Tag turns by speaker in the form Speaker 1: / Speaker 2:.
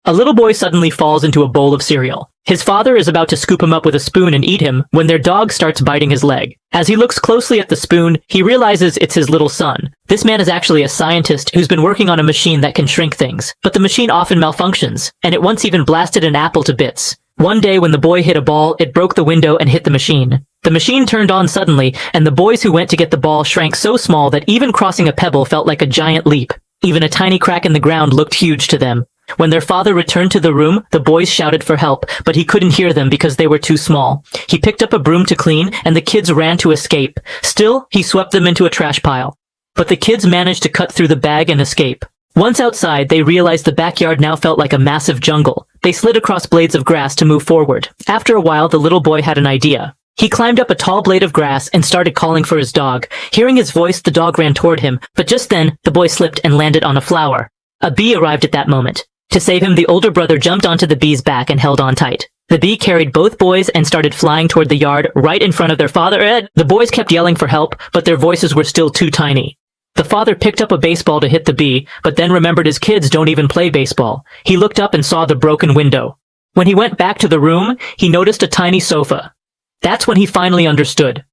Speaker 1: A little boy suddenly falls into a bowl of cereal. His father is about to scoop him up with a spoon and eat him when their dog starts biting his leg. As he looks closely at the spoon, he realizes it's his little son. This man is actually a scientist who's been working on a machine that can shrink things. But the machine often malfunctions, and it once even blasted an apple to bits. One day when the boy hit a ball, it broke the window and hit the machine. The machine turned on suddenly, and the boys who went to get the ball shrank so small that even crossing a pebble felt like a giant leap. Even a tiny crack in the ground looked huge to them. When their father returned to the room, the boys shouted for help, but he couldn't hear them because they were too small. He picked up a broom to clean, and the kids ran to escape. Still, he swept them into a trash pile. But the kids managed to cut through the bag and escape. Once outside, they realized the backyard now felt like a massive jungle. They slid across blades of grass to move forward. After a while, the little boy had an idea. He climbed up a tall blade of grass and started calling for his dog. Hearing his voice, the dog ran toward him, but just then, the boy slipped and landed on a flower. A bee arrived at that moment. To save him, the older brother jumped onto the bee's back and held on tight. The bee carried both boys and started flying toward the yard right in front of their father, Ed. The boys kept yelling for help, but their voices were still too tiny. The father picked up a baseball to hit the bee, but then remembered his kids don't even play baseball. He looked up and saw the broken window. When he went back to the room, he noticed a tiny sofa. That's when he finally understood.